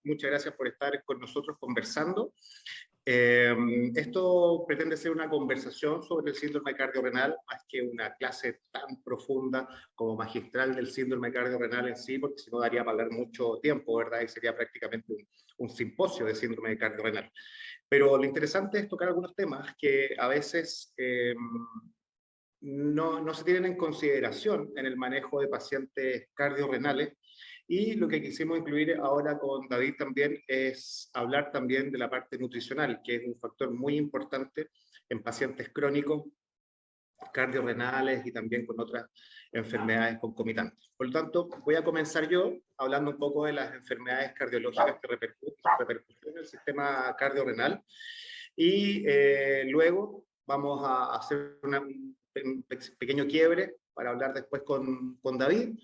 muchas gracias por estar con nosotros conversando. Esto pretende ser una conversación sobre el síndrome cardiorrenal, más que una clase tan profunda como magistral del síndrome cardiorrenal en sí, porque si no daría para hablar mucho tiempo, ¿verdad? Y sería prácticamente un simposio de síndrome cardiorrenal. Pero lo interesante es tocar algunos temas que a veces no se tienen en consideración en el manejo de pacientes cardiorrenales. Y lo que quisimos incluir ahora con David también es hablar también de la parte nutricional, que es un factor muy importante en pacientes crónicos, cardiorrenales y también con otras enfermedades concomitantes. Por lo tanto, voy a comenzar yo hablando un poco de las enfermedades cardiológicas que repercuten en el sistema cardiorrenal y luego vamos a hacer un pequeño quiebre para hablar después con David.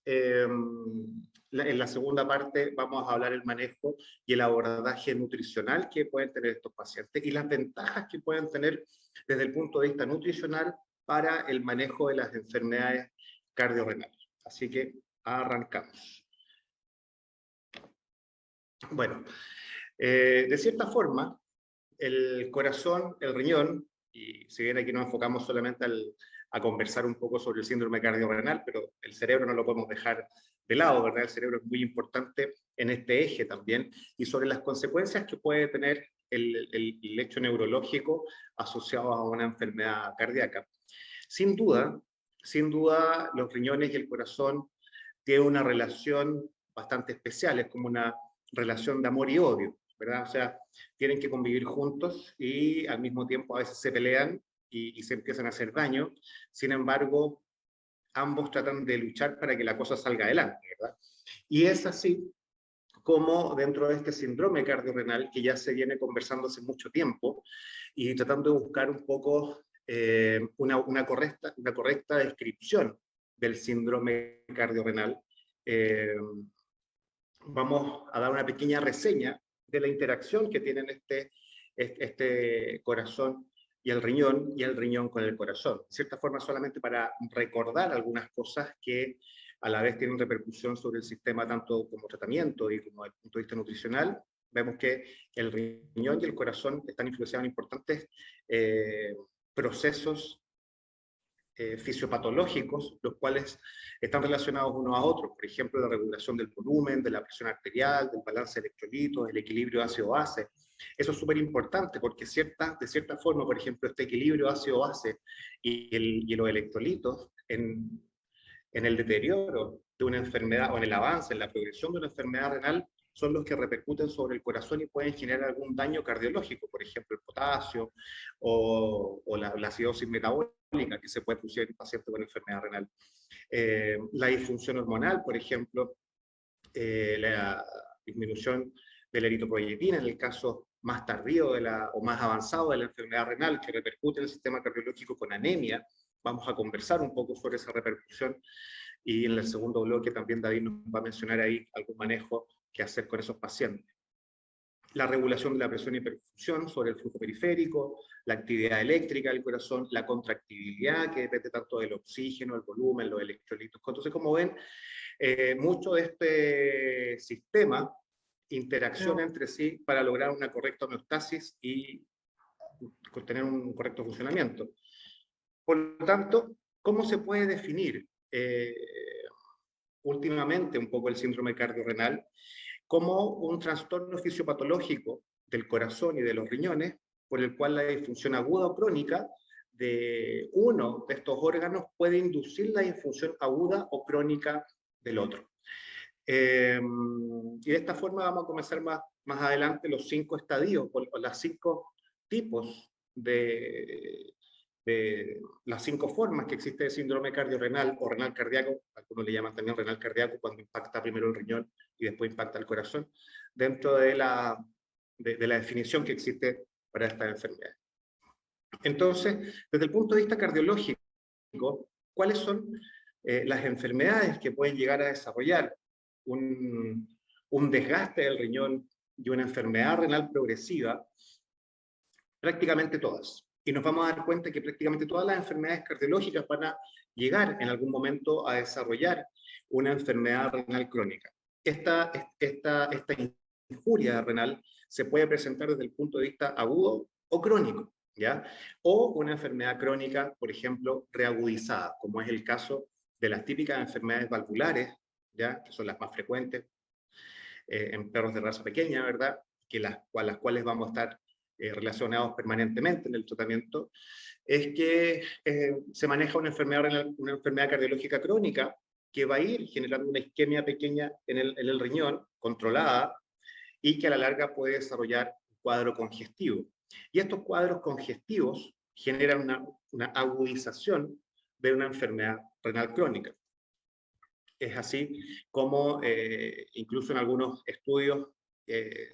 En la segunda parte vamos a hablar el manejo y el abordaje nutricional que pueden tener estos pacientes y las ventajas que pueden tener desde el punto de vista nutricional para el manejo de las enfermedades cardiorrenales. Así que arrancamos. Bueno, de cierta forma, el corazón, el riñón, y si bien aquí nos enfocamos solamente a conversar un poco sobre el síndrome cardiorrenal, pero el cerebro no lo podemos dejar de lado, ¿verdad? El cerebro es muy importante en este eje también, y sobre las consecuencias que puede tener el hecho neurológico asociado a una enfermedad cardíaca. Sin duda, los riñones y el corazón tienen una relación bastante especial, es como una relación de amor y odio, ¿verdad? O sea, tienen que convivir juntos y al mismo tiempo a veces se pelean y se empiezan a hacer daño. Sin embargo, ambos tratan de luchar para que la cosa salga adelante, ¿verdad? Y es así como dentro de este síndrome cardiorrenal, que ya se viene conversando hace mucho tiempo, y tratando de buscar un poco una correcta descripción del síndrome cardiorrenal, vamos a dar una pequeña reseña de la interacción que tienen este corazón y el riñón con el corazón. De cierta forma, solamente para recordar algunas cosas que a la vez tienen repercusión sobre el sistema, tanto como tratamiento y como desde el punto de vista nutricional. Vemos que el riñón y el corazón están influenciados en importantes procesos fisiopatológicos, los cuales están relacionados unos a otros, por ejemplo, la regulación del volumen, de la presión arterial, del balance de electrolitos, el equilibrio ácido-base. Eso es súper importante porque de cierta forma, por ejemplo, este equilibrio ácido-base y los electrolitos en el deterioro de una enfermedad o en el avance, en la progresión de una enfermedad renal, son los que repercuten sobre el corazón y pueden generar algún daño cardiológico, por ejemplo, el potasio o la acidosis metabólica que se puede producir en un paciente con enfermedad renal. La disfunción hormonal, por ejemplo, la disminución de la eritropoyetina en el caso más tardío o más avanzado de la enfermedad renal, que repercute en el sistema cardiológico con anemia. Vamos a conversar un poco sobre esa repercusión y en el segundo bloque también David nos va a mencionar ahí algún manejo que hacer con esos pacientes. La regulación de la presión y perfusión sobre el flujo periférico, la actividad eléctrica del corazón, la contractibilidad que depende tanto del oxígeno, el volumen, los electrolitos. Entonces, como ven, mucho de este sistema interacciona entre sí para lograr una correcta homeostasis y tener un correcto funcionamiento. Por lo tanto, ¿cómo se puede definir últimamente un poco el síndrome cardiorrenal? Como un trastorno fisiopatológico del corazón y de los riñones, por el cual la disfunción aguda o crónica de uno de estos órganos puede inducir la disfunción aguda o crónica del otro. Y de esta forma vamos a comenzar más adelante los 5 estadios, o las 5 tipos las 5 formas que existe de síndrome cardiorrenal o renal cardíaco, algunos le llaman también renal cardíaco cuando impacta primero el riñón y después impacta el corazón, dentro de la definición que existe para esta enfermedad. Entonces, desde el punto de vista cardiológico, ¿cuáles son las enfermedades que pueden llegar a desarrollar un desgaste del riñón y una enfermedad renal progresiva? Prácticamente todas. Y nos vamos a dar cuenta que prácticamente todas las enfermedades cardiológicas van a llegar en algún momento a desarrollar una enfermedad renal crónica. Esta injuria renal se puede presentar desde el punto de vista agudo o crónico, ¿ya? O una enfermedad crónica, por ejemplo, reagudizada, como es el caso de las típicas enfermedades valvulares, ¿ya? Que son las más frecuentes en perros de raza pequeña, ¿verdad? Las cuales vamos a estar relacionados permanentemente en el tratamiento, es que se maneja una enfermedad renal, una enfermedad cardiológica crónica que va a ir generando una isquemia pequeña en el riñón, controlada, y que a la larga puede desarrollar un cuadro congestivo. Y estos cuadros congestivos generan una agudización de una enfermedad renal crónica. Es así como incluso en algunos estudios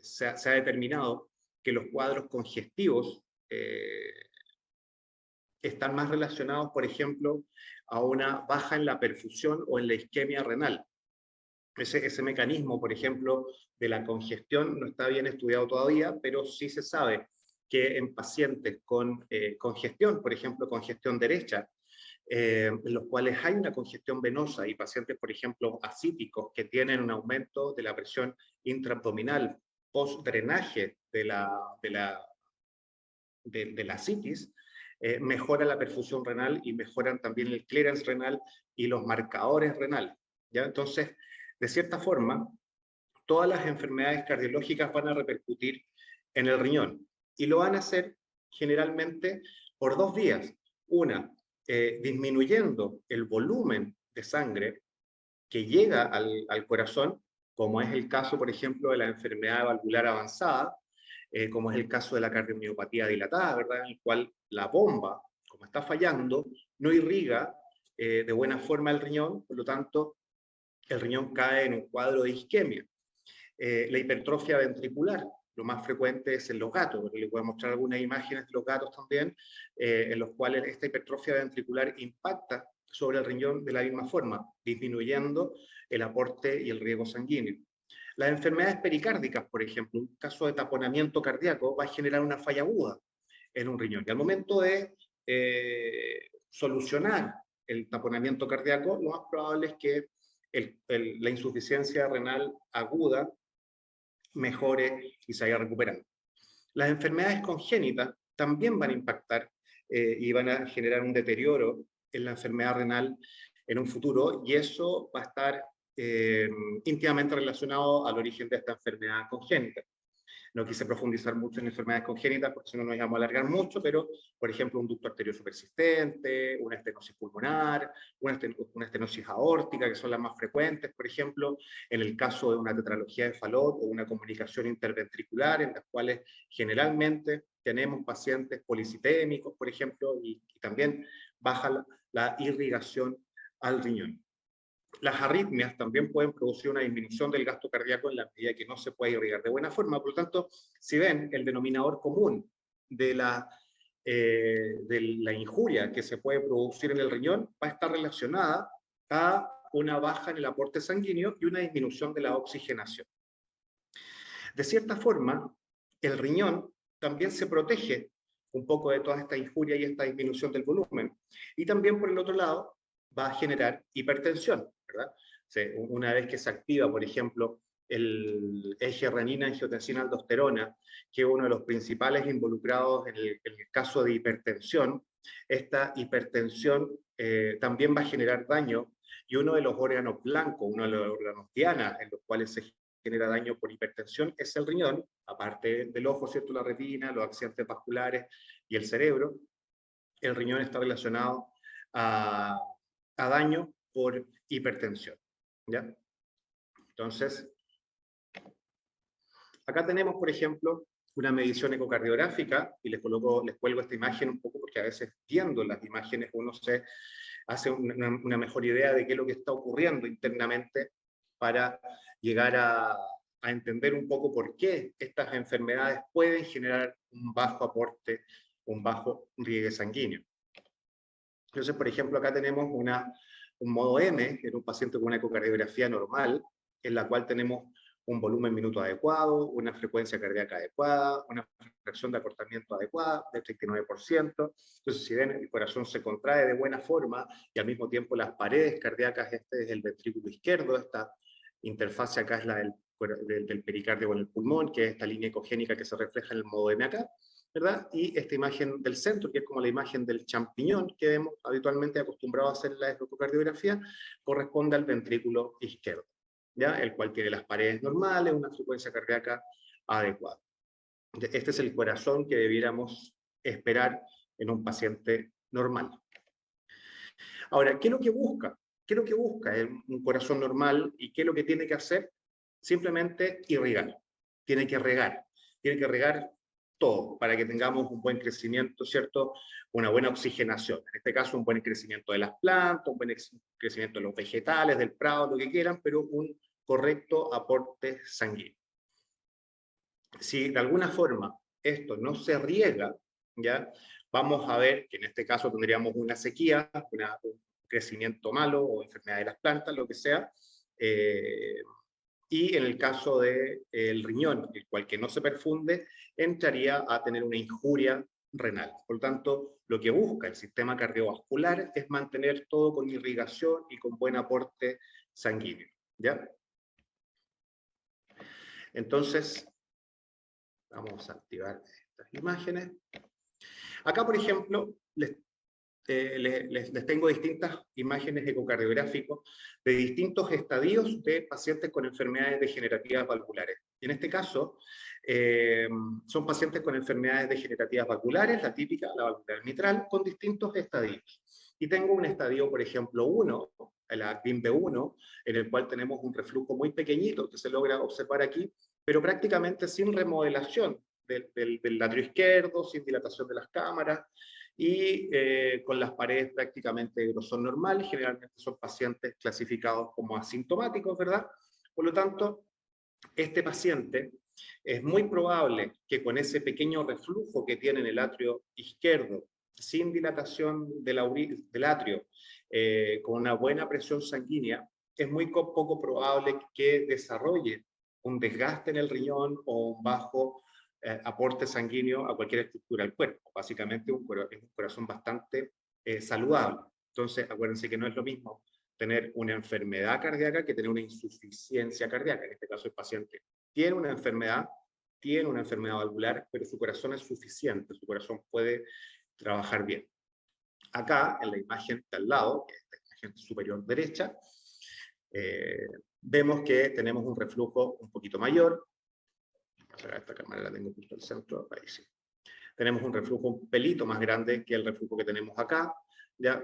se ha determinado que los cuadros congestivos están más relacionados, por ejemplo, a una baja en la perfusión o en la isquemia renal. Ese mecanismo, por ejemplo, de la congestión no está bien estudiado todavía, pero sí se sabe que en pacientes con congestión, por ejemplo, congestión derecha, en los cuales hay una congestión venosa y pacientes, por ejemplo, ascíticos que tienen un aumento de la presión intraabdominal post-drenaje de la ascitis, mejora la perfusión renal y mejoran también el clearance renal y los marcadores renales, ¿ya? Entonces, de cierta forma, todas las enfermedades cardiológicas van a repercutir en el riñón y lo van a hacer generalmente por dos vías. Una, disminuyendo el volumen de sangre que llega al corazón, como es el caso, por ejemplo, de la enfermedad valvular avanzada, como es el caso de la cardiomiopatía dilatada, ¿verdad? En el cual la bomba, como está fallando, no irriga de buena forma el riñón, por lo tanto, el riñón cae en un cuadro de isquemia. La hipertrofia ventricular, lo más frecuente es en los gatos, porque les voy a mostrar algunas imágenes de los gatos también, en los cuales esta hipertrofia ventricular impacta sobre el riñón de la misma forma, disminuyendo el aporte y el riego sanguíneo. Las enfermedades pericárdicas, por ejemplo, un caso de taponamiento cardíaco va a generar una falla aguda en un riñón. Y al momento de solucionar el taponamiento cardíaco, lo más probable es que la insuficiencia renal aguda mejore y se vaya recuperando. Las enfermedades congénitas también van a impactar y van a generar un deterioro en la enfermedad renal en un futuro, y eso va a estar íntimamente relacionado al origen de esta enfermedad congénita. No quise profundizar mucho en enfermedades congénitas porque si no nos vamos a alargar mucho, pero, por ejemplo, un ducto arterioso persistente, una estenosis pulmonar, una estenosis aórtica, que son las más frecuentes, por ejemplo, en el caso de una tetralogía de Fallot o una comunicación interventricular, en las cuales generalmente tenemos pacientes policitémicos, por ejemplo, y también baja la irrigación al riñón. Las arritmias también pueden producir una disminución del gasto cardíaco en la medida que no se puede irrigar de buena forma. Por lo tanto, si ven, el denominador común de la injuria que se puede producir en el riñón va a estar relacionada a una baja en el aporte sanguíneo y una disminución de la oxigenación. De cierta forma, el riñón también se protege un poco de toda esta injuria y esta disminución del volumen. Y también, por el otro lado, va a generar hipertensión, ¿verdad? O sea, una vez que se activa, por ejemplo, el eje renina-angiotensina-aldosterona, que es uno de los principales involucrados en el caso de hipertensión, esta hipertensión también va a generar daño, y uno de los órganos blancos, uno de los órganos diana, en los cuales se genera daño por hipertensión, es el riñón, aparte del ojo, ¿cierto? La retina, los accidentes vasculares y el cerebro. El riñón está relacionado a daño por hipertensión, ¿ya? Entonces, acá tenemos, por ejemplo, una medición ecocardiográfica, y les cuelgo esta imagen un poco porque a veces viendo las imágenes uno se hace una mejor idea de qué es lo que está ocurriendo internamente para llegar a entender un poco por qué estas enfermedades pueden generar un bajo aporte, un bajo riego sanguíneo. Entonces, por ejemplo, acá tenemos un modo M, en un paciente con una ecocardiografía normal, en la cual tenemos un volumen minuto adecuado, una frecuencia cardíaca adecuada, una fracción de acortamiento adecuada del 39%. Entonces, si ven, el corazón se contrae de buena forma y al mismo tiempo las paredes cardíacas, este es el ventrículo izquierdo, esta interfase acá es la del del pericardio con el pulmón, que es esta línea ecogénica que se refleja en el modo M acá, ¿verdad? Y esta imagen del centro, que es como la imagen del champiñón que vemos habitualmente acostumbrado a hacer la ecocardiografía, corresponde al ventrículo izquierdo, ¿ya? El cual tiene las paredes normales, una frecuencia cardíaca adecuada. Este es el corazón que debiéramos esperar en un paciente normal. Ahora, ¿qué es lo que busca? ¿Qué es lo que busca un corazón normal y qué es lo que tiene que hacer? Simplemente irrigar. Tiene que regar todo para que tengamos un buen crecimiento, ¿cierto? Una buena oxigenación. En este caso, un buen crecimiento de las plantas, un buen crecimiento de los vegetales, del prado, lo que quieran, pero un correcto aporte sanguíneo. Si de alguna forma esto no se riega, ¿ya? Vamos a ver que en este caso tendríamos una sequía, un crecimiento malo o enfermedad de las plantas, lo que sea, y en el caso del riñón, el cual que no se perfunde, entraría a tener una injuria renal. Por lo tanto, lo que busca el sistema cardiovascular es mantener todo con irrigación y con buen aporte sanguíneo, ¿ya? Entonces, vamos a activar estas imágenes. Acá, por ejemplo, les tengo distintas imágenes ecocardiográficas de distintos estadios de pacientes con enfermedades degenerativas valvulares. En este caso, son pacientes con enfermedades degenerativas valvulares, la típica, la valvular mitral, con distintos estadios. Y tengo un estadio, por ejemplo, 1, la CRIMB1, en el cual tenemos un reflujo muy pequeñito, que se logra observar aquí, pero prácticamente sin remodelación del atrio izquierdo, sin dilatación de las cámaras, y con las paredes prácticamente de grosor normal. Generalmente son pacientes clasificados como asintomáticos, ¿verdad? Por lo tanto, este paciente es muy probable que con ese pequeño reflujo que tiene en el atrio izquierdo, sin dilatación del atrio, con una buena presión sanguínea, es muy poco probable que desarrolle un desgaste en el riñón o un bajo aporte sanguíneo a cualquier estructura del cuerpo. Básicamente es un corazón bastante saludable. Entonces, acuérdense que no es lo mismo tener una enfermedad cardíaca que tener una insuficiencia cardíaca. En este caso, el paciente tiene una enfermedad valvular, pero su corazón es suficiente, su corazón puede trabajar bien. Acá, en la imagen de al lado, que es la imagen superior derecha, vemos que tenemos un reflujo un poquito mayor. Esta cámara la tengo justo al centro, ahí sí. Tenemos un reflujo un pelito más grande que el reflujo que tenemos acá, ¿ya?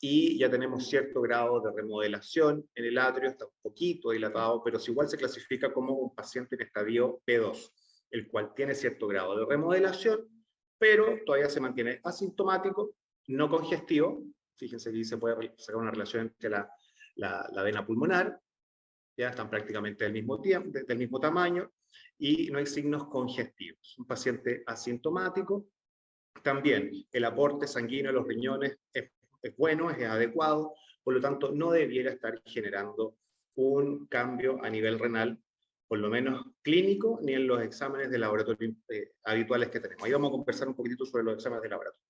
Y ya tenemos cierto grado de remodelación en el atrio, está un poquito dilatado, pero igual se clasifica como un paciente en estadio P2, el cual tiene cierto grado de remodelación, pero todavía se mantiene asintomático, no congestivo. Fíjense que se puede sacar una relación entre la vena pulmonar, ya están prácticamente del mismo tamaño, y no hay signos congestivos. Un paciente asintomático, también el aporte sanguíneo a los riñones es bueno, es adecuado, por lo tanto no debiera estar generando un cambio a nivel renal, por lo menos clínico, ni en los exámenes de laboratorio habituales que tenemos. Ahí vamos a conversar un poquitito sobre los exámenes de laboratorio.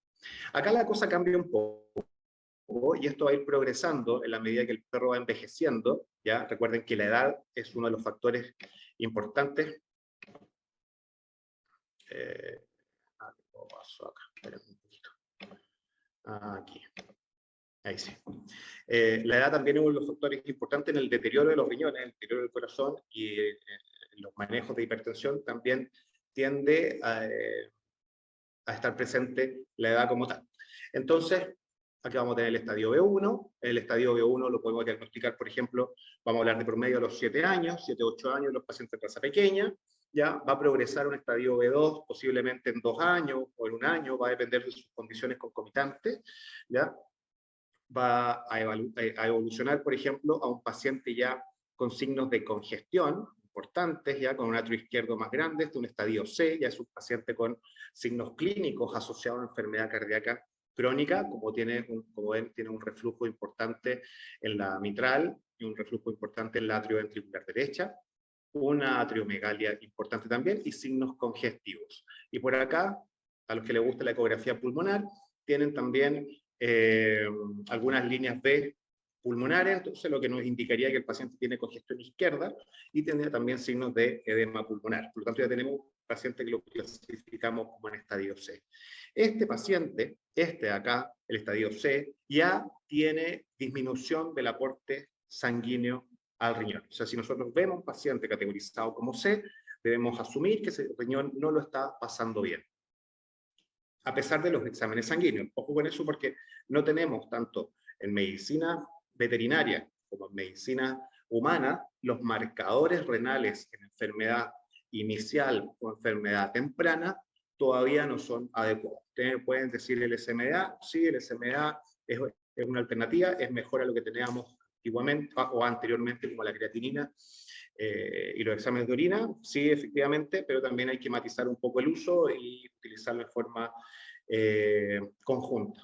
Acá la cosa cambia un poco, y esto va a ir progresando en la medida que el perro va envejeciendo. ¿Ya? Recuerden que la edad es uno de los factores importantes. ¿Cómo pasó acá? Esperen un poquito. Aquí. Ahí sí. La edad también es uno de los factores importantes en el deterioro de los riñones, el deterioro del corazón, y los manejos de hipertensión también tiende a estar presente la edad como tal. Entonces, aquí vamos a tener el estadio B1. El estadio B1 lo podemos diagnosticar, por ejemplo, vamos a hablar de promedio a los 7 años, 7, 8 años, los pacientes de raza pequeña. Ya va a progresar un estadio B2 posiblemente en 2 años o en 1 año, va a depender de sus condiciones concomitantes. ¿Ya? Va a evolucionar, por ejemplo, a un paciente ya con signos de congestión importantes, ya con un atrio izquierdo más grande, un estadio C, ya es un paciente con signos clínicos asociados a enfermedad cardíaca crónica, como ven, tiene un reflujo importante en la mitral y un reflujo importante en la atrioventricular derecha, una atriomegalia importante también y signos congestivos. Y por acá, a los que les gusta la ecografía pulmonar, tienen también algunas líneas B pulmonares, entonces lo que nos indicaría que el paciente tiene congestión izquierda y tiene también signos de edema pulmonar. Por lo tanto, ya tenemos un paciente que lo clasificamos como en estadio C. Este paciente, este de acá, el estadio C, ya tiene disminución del aporte sanguíneo al riñón. O sea, si nosotros vemos un paciente categorizado como C, debemos asumir que ese riñón no lo está pasando bien, a pesar de los exámenes sanguíneos. Ojo con eso porque no tenemos tanto en medicina veterinaria como en medicina humana los marcadores renales en enfermedad inicial o enfermedad temprana todavía no son adecuados. Ustedes pueden decir el SMA, sí, el SMA es una alternativa, es mejor a lo que teníamos antiguamente o anteriormente como la creatinina y los exámenes de orina, sí, efectivamente, pero también hay que matizar un poco el uso y utilizarlo de forma conjunta.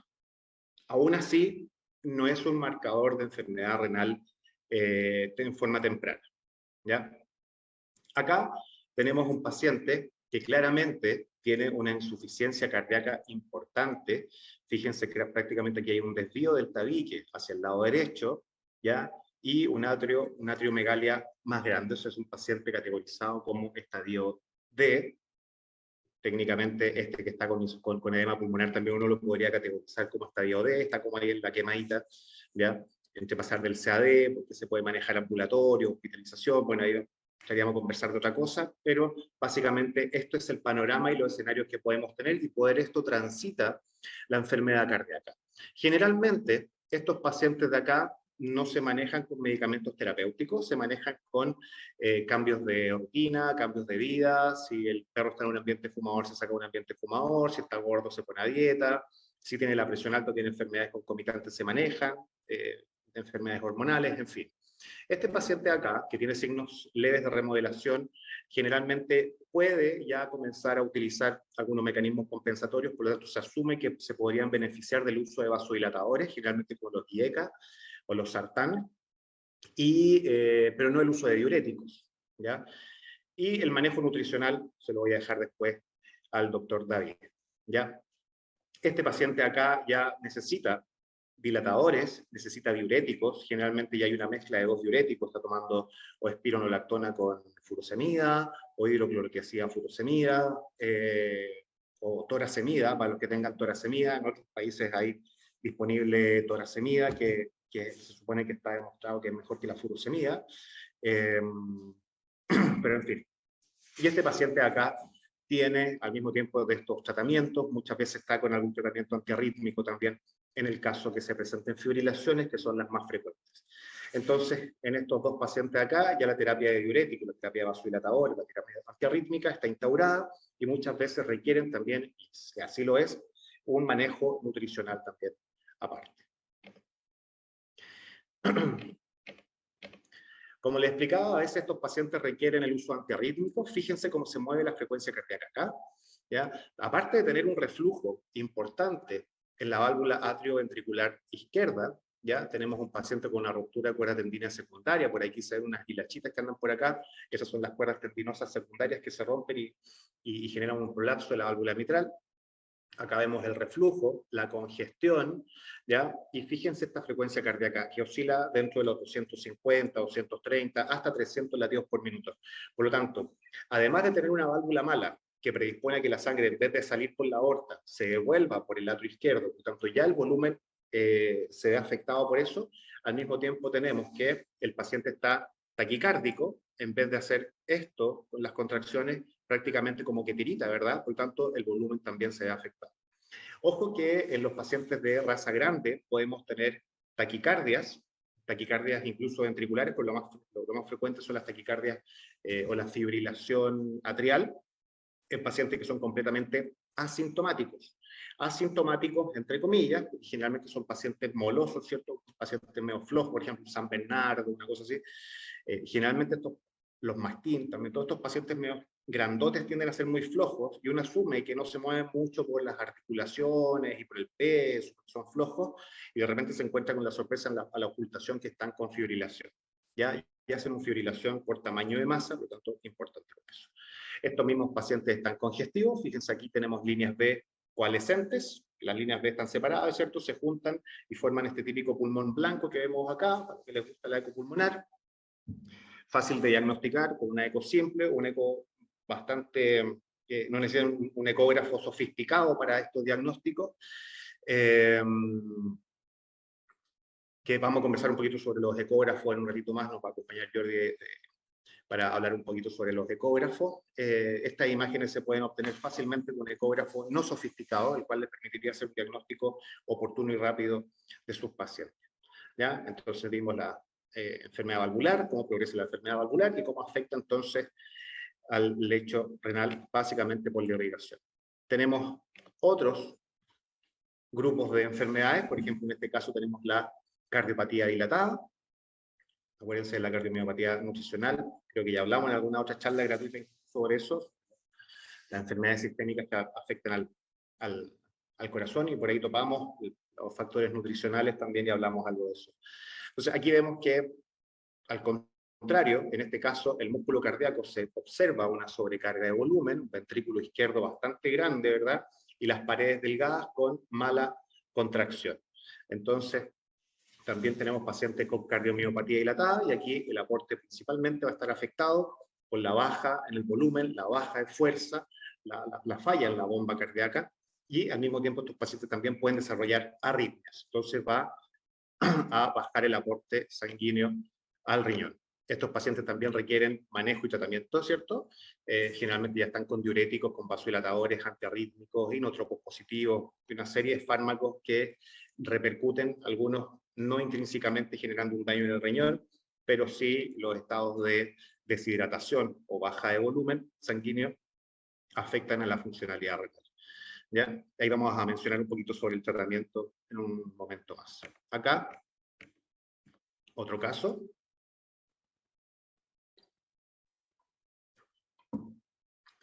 Aún así, no es un marcador de enfermedad renal en forma temprana, ¿ya? Acá tenemos un paciente que claramente tiene una insuficiencia cardíaca importante. Fíjense que prácticamente aquí hay un desvío del tabique hacia el lado derecho, ¿ya? Y una atriomegalia más grande. Eso es un paciente categorizado como estadio D. Técnicamente este que está con edema pulmonar también uno lo podría categorizar como estadio D, está como ahí en la quemadita, ¿ya? Entre pasar del CAD, porque se puede manejar ambulatorio, hospitalización, bueno, ahí estaríamos a conversar de otra cosa, pero básicamente esto es el panorama y los escenarios que podemos tener y poder esto transita la enfermedad cardíaca. Generalmente, estos pacientes de acá no se manejan con medicamentos terapéuticos, se manejan con cambios de rutina, cambios de vida. Si el perro está en un ambiente fumador, se saca un ambiente fumador. Si está gordo, se pone a dieta. Si tiene la presión alta, tiene enfermedades concomitantes, se manejan. Enfermedades hormonales, en fin. Este paciente acá, que tiene signos leves de remodelación, generalmente puede ya comenzar a utilizar algunos mecanismos compensatorios, por lo tanto se asume que se podrían beneficiar del uso de vasodilatadores, generalmente como los IECA o los sartán, pero no el uso de diuréticos, ¿ya? Y el manejo nutricional se lo voy a dejar después al doctor David, ¿ya? Este paciente acá ya necesita dilatadores, necesita diuréticos, generalmente ya hay una mezcla de dos diuréticos, está tomando o espironolactona con furosemida, o hidroclorotiazida furosemida, o toracemida, para los que tengan toracemida. En otros países hay disponible toracemida, que se supone que está demostrado que es mejor que la furosemida, pero en fin. Y este paciente acá tiene al mismo tiempo de estos tratamientos, muchas veces está con algún tratamiento antiarrítmico también, en el caso que se presenten fibrilaciones, que son las más frecuentes. Entonces, en estos dos pacientes acá, ya la terapia de diurético, la terapia vasodilatadora, la terapia antiarrítmica está instaurada y muchas veces requieren también, y si así lo es, un manejo nutricional también aparte. Como les explicaba, a veces estos pacientes requieren el uso antiarrítmico. Fíjense cómo se mueve la frecuencia cardíaca acá, ¿ya? Aparte de tener un reflujo importante en la válvula atrioventricular izquierda, ya tenemos un paciente con una ruptura de cuerda tendinea secundaria. Por aquí se ven unas hilachitas que andan por acá. Esas son las cuerdas tendinosas secundarias que se rompen y generan un prolapso de la válvula mitral. Acá vemos el reflujo, la congestión, ¿ya? Y fíjense esta frecuencia cardíaca que oscila dentro de los 250, 230, hasta 300 latidos por minuto. Por lo tanto, además de tener una válvula mala que predispone a que la sangre, en vez de salir por la aorta, se devuelva por el atrio izquierdo, por lo tanto ya el volumen se ve afectado por eso, al mismo tiempo tenemos que el paciente está taquicárdico, en vez de hacer esto con las contracciones, prácticamente como que tirita, ¿verdad? Por lo tanto, el volumen también se ve afectado. Ojo que en los pacientes de raza grande podemos tener taquicardias incluso ventriculares, pero lo más frecuente son las taquicardias o la fibrilación atrial, en pacientes que son completamente asintomáticos. Asintomáticos, entre comillas, generalmente son pacientes molosos, ¿cierto? Pacientes medio flojos, por ejemplo, San Bernardo, una cosa así. Generalmente los mastín, también todos estos pacientes medio grandotes tienden a ser muy flojos y uno asume que no se mueven mucho por las articulaciones y por el peso, son flojos y de repente se encuentra con la sorpresa a la ocultación que están con fibrilación. Ya hacen una fibrilación por tamaño de masa, por lo tanto, importante el peso. Estos mismos pacientes están congestivos, fíjense aquí tenemos líneas B coalescentes, las líneas B están separadas, ¿cierto? Se juntan y forman este típico pulmón blanco que vemos acá, para los que les gusta la eco pulmonar. Fácil de diagnosticar con una eco simple, un eco bastante, no necesita un ecógrafo sofisticado para estos diagnósticos, que vamos a conversar un poquito sobre los ecógrafos en un ratito más, nos va a acompañar Jordi para hablar un poquito sobre los ecógrafos. Estas imágenes se pueden obtener fácilmente con un ecógrafo no sofisticado, el cual les permitiría hacer un diagnóstico oportuno y rápido de sus pacientes. ¿Ya? Entonces vimos la enfermedad valvular, cómo progresa la enfermedad valvular y cómo afecta entonces al lecho renal, básicamente por la irrigación. Tenemos otros grupos de enfermedades, por ejemplo, en este caso tenemos la cardiopatía dilatada. Acuérdense de la cardiomiopatía nutricional, creo que ya hablamos en alguna otra charla gratuita sobre eso, las enfermedades sistémicas que afectan al corazón, y por ahí topamos los factores nutricionales también, y hablamos algo de eso. Entonces aquí vemos que, al contrario, en este caso el músculo cardíaco se observa una sobrecarga de volumen, un ventrículo izquierdo bastante grande, ¿verdad? Y las paredes delgadas con mala contracción. Entonces, también tenemos pacientes con cardiomiopatía dilatada, y aquí el aporte principalmente va a estar afectado por la baja en el volumen, la baja de fuerza, la falla en la bomba cardíaca, y al mismo tiempo estos pacientes también pueden desarrollar arritmias. Entonces va a bajar el aporte sanguíneo al riñón. Estos pacientes también requieren manejo y tratamiento, ¿cierto? Generalmente ya están con diuréticos, con vasodilatadores, antiarrítmicos, inotropos positivos, y una serie de fármacos que repercuten, algunos no intrínsecamente generando un daño en el riñón, pero sí los estados de deshidratación o baja de volumen sanguíneo afectan a la funcionalidad renal. ¿Ya? Ahí vamos a mencionar un poquito sobre el tratamiento en un momento más. Acá, otro caso.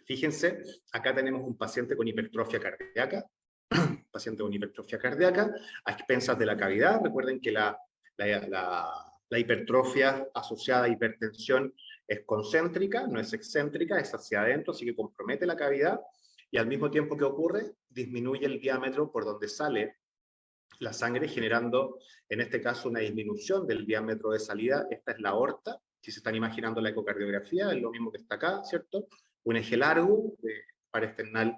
Fíjense, acá tenemos un paciente con hipertrofia cardíaca, a expensas de la cavidad. Recuerden que la hipertrofia asociada a hipertensión es concéntrica, no es excéntrica, es hacia adentro, así que compromete la cavidad, y al mismo tiempo que ocurre, disminuye el diámetro por donde sale la sangre, generando, en este caso, una disminución del diámetro de salida. Esta es la aorta. Si se están imaginando la ecocardiografía, es lo mismo que está acá, ¿cierto? Un eje largo de parasternal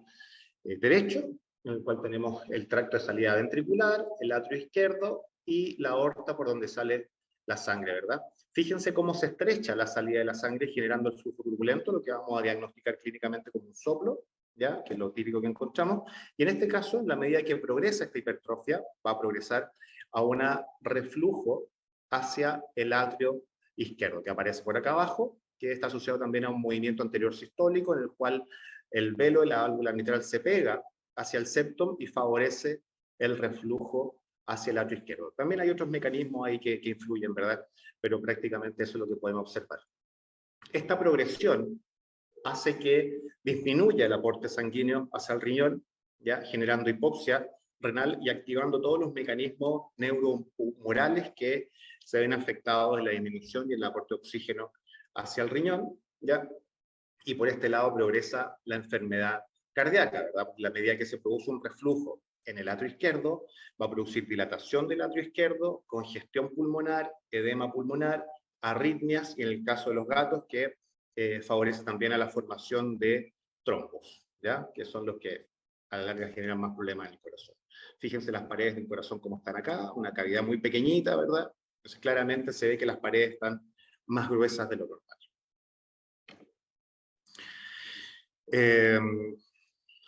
derecho, en el cual tenemos el tracto de salida ventricular, el atrio izquierdo y la aorta por donde sale la sangre, ¿verdad? Fíjense cómo se estrecha la salida de la sangre, generando el flujo turbulento, lo que vamos a diagnosticar clínicamente como un soplo, ¿ya? Que es lo típico que encontramos. Y en este caso, en la medida que progresa esta hipertrofia, va a progresar a un reflujo hacia el atrio izquierdo, que aparece por acá abajo, que está asociado también a un movimiento anterior sistólico, en el cual el velo de la válvula mitral se pega hacia el septum y favorece el reflujo hacia el atrio izquierdo. También hay otros mecanismos ahí que influyen, ¿verdad? Pero prácticamente eso es lo que podemos observar. Esta progresión hace que disminuya el aporte sanguíneo hacia el riñón, ¿ya? Generando hipoxia renal y activando todos los mecanismos neurohumorales que se ven afectados en la disminución y en el aporte de oxígeno hacia el riñón, ¿ya? Y por este lado progresa la enfermedad cardíaca, ¿verdad? Porque a medida que se produce un reflujo en el atrio izquierdo, va a producir dilatación del atrio izquierdo, congestión pulmonar, edema pulmonar, arritmias, y en el caso de los gatos, que favorece también a la formación de trombos, ¿ya? Que son los que a la larga generan más problemas en el corazón. Fíjense las paredes del corazón como están acá, una cavidad muy pequeñita, ¿verdad? Entonces claramente se ve que las paredes están más gruesas de lo normal.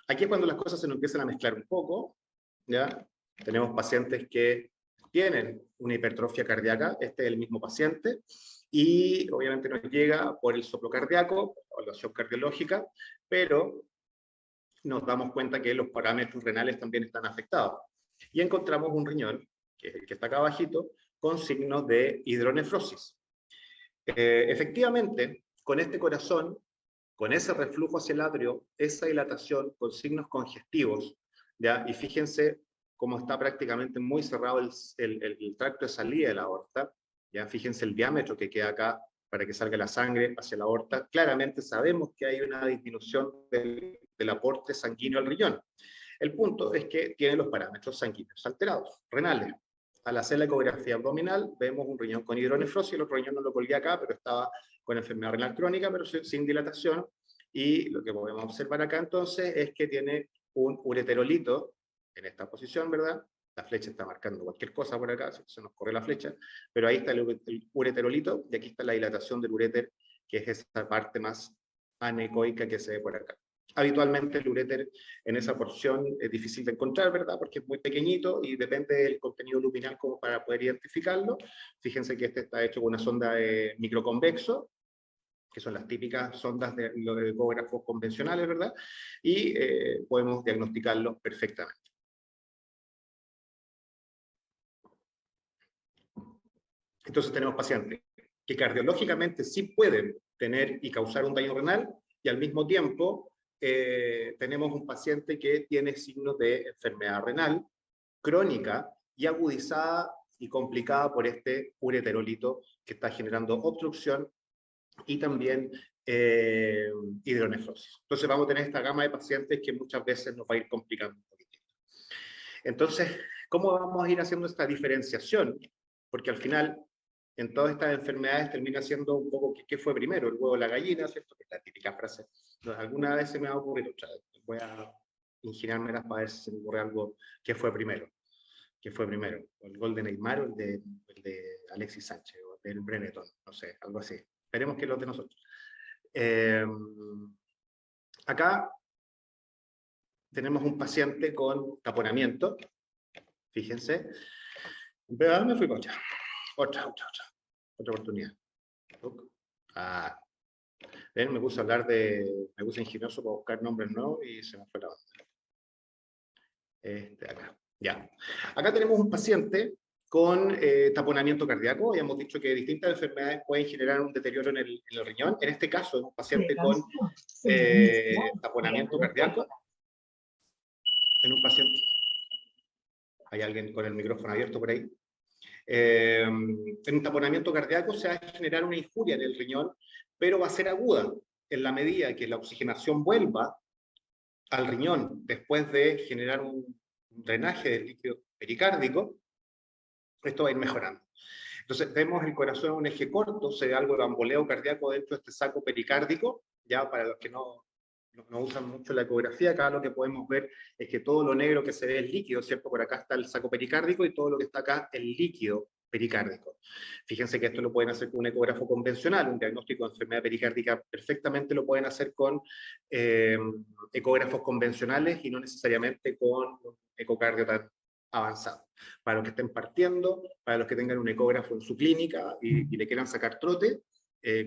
Aquí es cuando las cosas se nos empiezan a mezclar un poco, ¿ya? Tenemos pacientes que tienen una hipertrofia cardíaca, este es el mismo paciente, y obviamente nos llega por el soplo cardíaco, evaluación cardiológica, pero nos damos cuenta que los parámetros renales también están afectados. Y encontramos un riñón, que es el que está acá abajito, con signos de hidronefrosis. Efectivamente, con este corazón, con ese reflujo hacia el atrio, esa dilatación con signos congestivos, ¿ya? Y fíjense cómo está prácticamente muy cerrado el tracto de salida de la aorta, ¿ya? Fíjense el diámetro que queda acá para que salga la sangre hacia la aorta. Claramente sabemos que hay una disminución del aporte sanguíneo al riñón. El punto es que tiene los parámetros sanguíneos alterados, renales. Al hacer la ecografía abdominal, vemos un riñón con hidronefrosis, el otro riñón no lo colgué acá, pero estaba con enfermedad renal crónica, pero sin dilatación, y lo que podemos observar acá entonces es que tiene un ureterolito en esta posición, ¿verdad? La flecha está marcando cualquier cosa por acá, se nos corre la flecha, pero ahí está el ureterolito, y aquí está la dilatación del uréter, que es esa parte más anecoica que se ve por acá. Habitualmente el uréter en esa porción es difícil de encontrar, ¿verdad? Porque es muy pequeñito y depende del contenido luminal como para poder identificarlo. Fíjense que este está hecho con una sonda microconvexo, que son las típicas sondas de los ecógrafos convencionales, ¿verdad? Y podemos diagnosticarlo perfectamente. Entonces tenemos pacientes que cardiológicamente sí pueden tener y causar un daño renal, y al mismo tiempo tenemos un paciente que tiene signos de enfermedad renal crónica y agudizada y complicada por este ureterolito que está generando obstrucción y también hidronefrosis. Entonces vamos a tener esta gama de pacientes que muchas veces nos va a ir complicando un poquito. Entonces, ¿cómo vamos a ir haciendo esta diferenciación? Porque al final, en todas estas enfermedades termina siendo un poco ¿qué fue primero? El huevo o la gallina, ¿cierto? Que es la típica frase. Entonces, alguna vez se me va a ocurrir otra. Voy a ingeniármelas para ver si se me ocurre algo que fue primero. ¿Qué fue primero? ¿El gol de Neymar o el de Alexis Sánchez? ¿O el del Brenetton? No sé, algo así. Esperemos que los de nosotros. Acá tenemos un paciente con taponamiento. Fíjense. Me fui para allá. Otra oportunidad. Ah, ven, me puse a hablar me puse ingenioso para buscar nombres nuevos y se me fue la onda. Acá, ya. Acá tenemos un paciente con taponamiento cardíaco. Ya hemos dicho que distintas enfermedades pueden generar un deterioro en el riñón. En este caso es un paciente con taponamiento cardíaco. En un paciente... ¿Hay alguien con el micrófono abierto por ahí? En un taponamiento cardíaco se va a generar una injuria en el riñón, pero va a ser aguda en la medida que la oxigenación vuelva al riñón después de generar un drenaje del líquido pericárdico. Esto va a ir mejorando. Entonces vemos el corazón en un eje corto, se ve algo de bamboleo cardíaco dentro de este saco pericárdico, ya para los que no usan mucho la ecografía. Acá lo que podemos ver es que todo lo negro que se ve es líquido, ¿cierto? Por acá está el saco pericárdico y todo lo que está acá el líquido pericárdico. Fíjense que esto lo pueden hacer con un ecógrafo convencional, un diagnóstico de enfermedad pericárdica perfectamente lo pueden hacer con ecógrafos convencionales y no necesariamente con un ecocardio tan avanzado. Para los que estén partiendo, para los que tengan un ecógrafo en su clínica y le quieran sacar trote,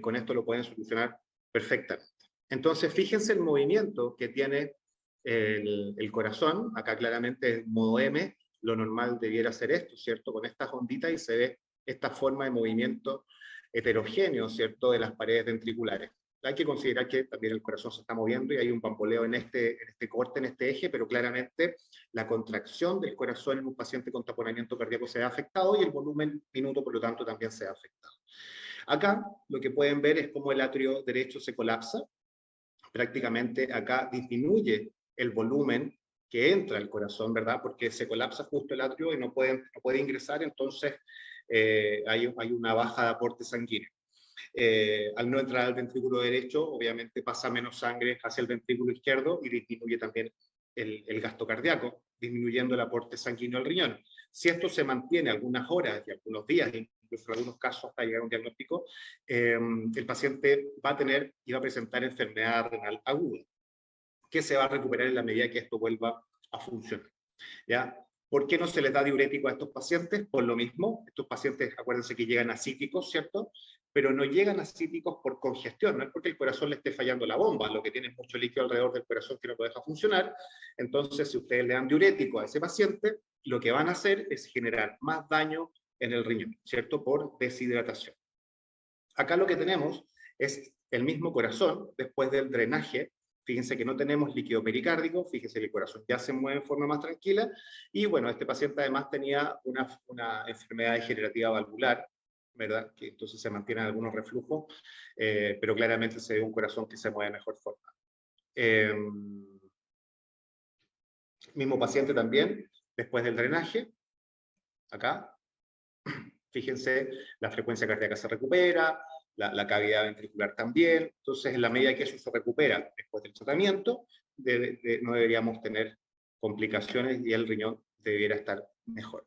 con esto lo pueden solucionar perfectamente. Entonces, fíjense el movimiento que tiene el corazón. Acá claramente en modo M, lo normal debiera ser esto, ¿cierto? Con estas onditas y se ve esta forma de movimiento heterogéneo, ¿cierto? De las paredes ventriculares. Hay que considerar que también el corazón se está moviendo y hay un bamboleo en este corte, en este eje, pero claramente la contracción del corazón en un paciente con taponamiento cardíaco se ha afectado y el volumen minuto, por lo tanto, también se ha afectado. Acá lo que pueden ver es cómo el atrio derecho se colapsa. Prácticamente acá disminuye el volumen que entra al corazón, ¿verdad? Porque se colapsa justo el atrio y no puede ingresar, entonces hay una baja de aporte sanguíneo. Al no entrar al ventrículo derecho, obviamente pasa menos sangre hacia el ventrículo izquierdo y disminuye también el gasto cardíaco, disminuyendo el aporte sanguíneo al riñón. Si esto se mantiene algunas horas y algunos días, incluso en algunos casos hasta llegar a un diagnóstico, el paciente va a tener y va a presentar enfermedad renal aguda, que se va a recuperar en la medida que esto vuelva a funcionar. ¿Ya? ¿Por qué no se les da diurético a estos pacientes? Por lo mismo, estos pacientes, acuérdense que llegan acíticos, ¿cierto? Pero no llegan acíticos por congestión, no es porque el corazón le esté fallando la bomba, lo que tiene es mucho líquido alrededor del corazón que no lo deja funcionar. Entonces, si ustedes le dan diurético a ese paciente, lo que van a hacer es generar más daño en el riñón, ¿cierto? Por deshidratación. Acá lo que tenemos es el mismo corazón después del drenaje. Fíjense que no tenemos líquido pericárdico, fíjense que el corazón ya se mueve en forma más tranquila, y bueno, este paciente además tenía una enfermedad degenerativa valvular, ¿verdad? Que entonces se mantienen algunos reflujos, pero claramente se ve un corazón que se mueve de mejor forma. Mismo paciente también, después del drenaje, acá, fíjense, la frecuencia cardíaca se recupera, la cavidad ventricular también. Entonces, en la medida que eso se recupera después del tratamiento, no deberíamos tener complicaciones y el riñón debiera estar mejor.